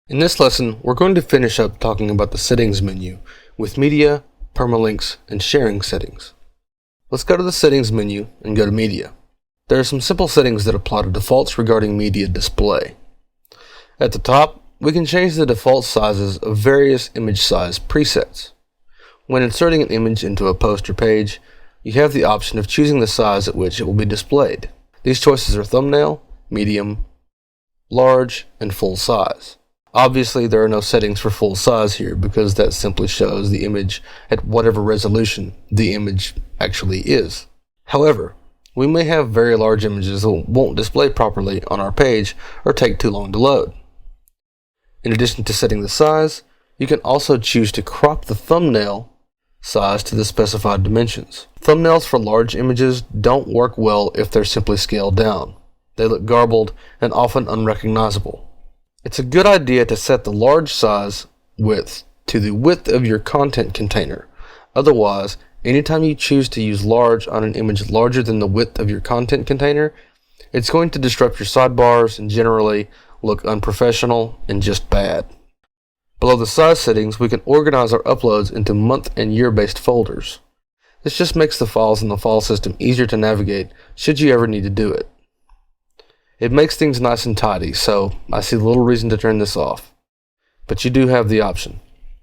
In this lesson, we're going to finish up talking about the settings menu with media, permalinks, and sharing settings. Let's go to the settings menu and go to media. There are some simple settings that apply to defaults regarding media display. At the top, we can change the default sizes of various image size presets. When inserting an image into a post or page, you have the option of choosing the size at which it will be displayed. These choices are thumbnail, medium, large, and full size. Obviously, there are no settings for full size here because that simply shows the image at whatever resolution the image actually is. However, we may have very large images that won't display properly on our page or take too long to load. In addition to setting the size, you can also choose to crop the thumbnail size to the specified dimensions. Thumbnails for large images don't work well if they're simply scaled down. They look garbled and often unrecognizable. It's a good idea to set the large size width to the width of your content container. Otherwise, anytime you choose to use large on an image larger than the width of your content container, it's going to disrupt your sidebars and generally look unprofessional and just bad. Below the size settings, we can organize our uploads into month and year based folders. This just makes the files in the file system easier to navigate should you ever need to do it. It makes things nice and tidy, so I see little reason to turn this off. But you do have the option.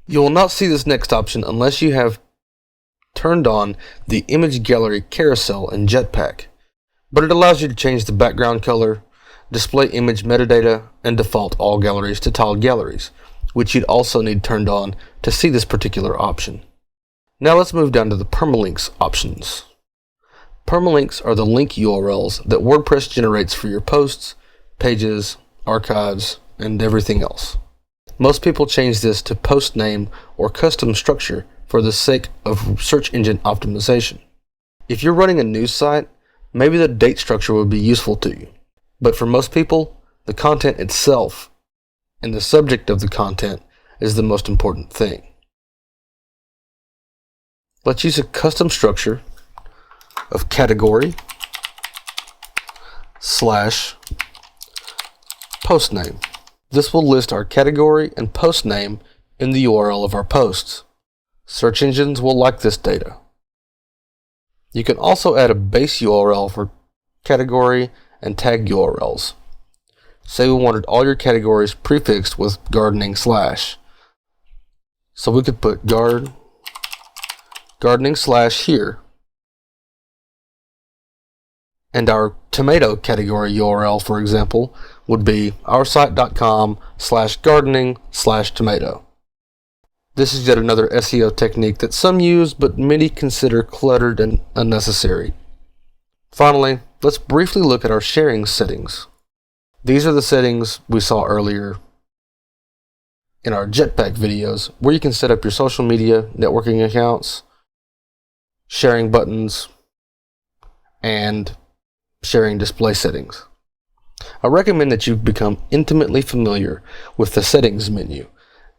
You will not see this next option unless you have turned on the image gallery carousel in Jetpack, but it allows you to change the background color, display image metadata, and default all galleries to tiled galleries, which you'd also need turned on to see this particular option. Now let's move down to the permalinks options. Permalinks are the link URLs that WordPress generates for your posts, pages, archives, and everything else. Most people change this to post name or custom structure for the sake of search engine optimization. If you're running a news site, maybe the date structure would be useful to you. But for most people, the content itself and the subject of the content is the most important thing. Let's use a custom structure of category / post name. This will list our category and post name in the URL of our posts. Search engines will like this data. You can also add a base URL for category and tag URLs. Say we wanted all your categories prefixed with gardening /. So we could put gardening / here. And our tomato category URL, for example, would be oursite.com/gardening/tomato. This is yet another SEO technique that some use, but many consider cluttered and unnecessary. Finally, let's briefly look at our sharing settings. These are the settings we saw earlier in our Jetpack videos, where you can set up your social media, networking accounts, sharing buttons, and sharing display settings. I recommend that you become intimately familiar with the settings menu,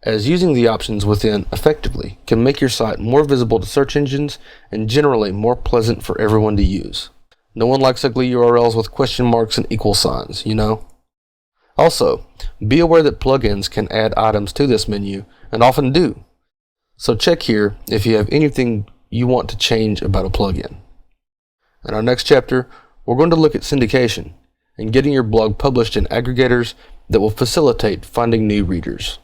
as using the options within effectively can make your site more visible to search engines and generally more pleasant for everyone to use. No one likes ugly URLs with question marks and equal signs, you know? Also, be aware that plugins can add items to this menu and often do. So check here if you have anything you want to change about a plugin. In our next chapter, we're going to look at syndication and getting your blog published in aggregators that will facilitate finding new readers.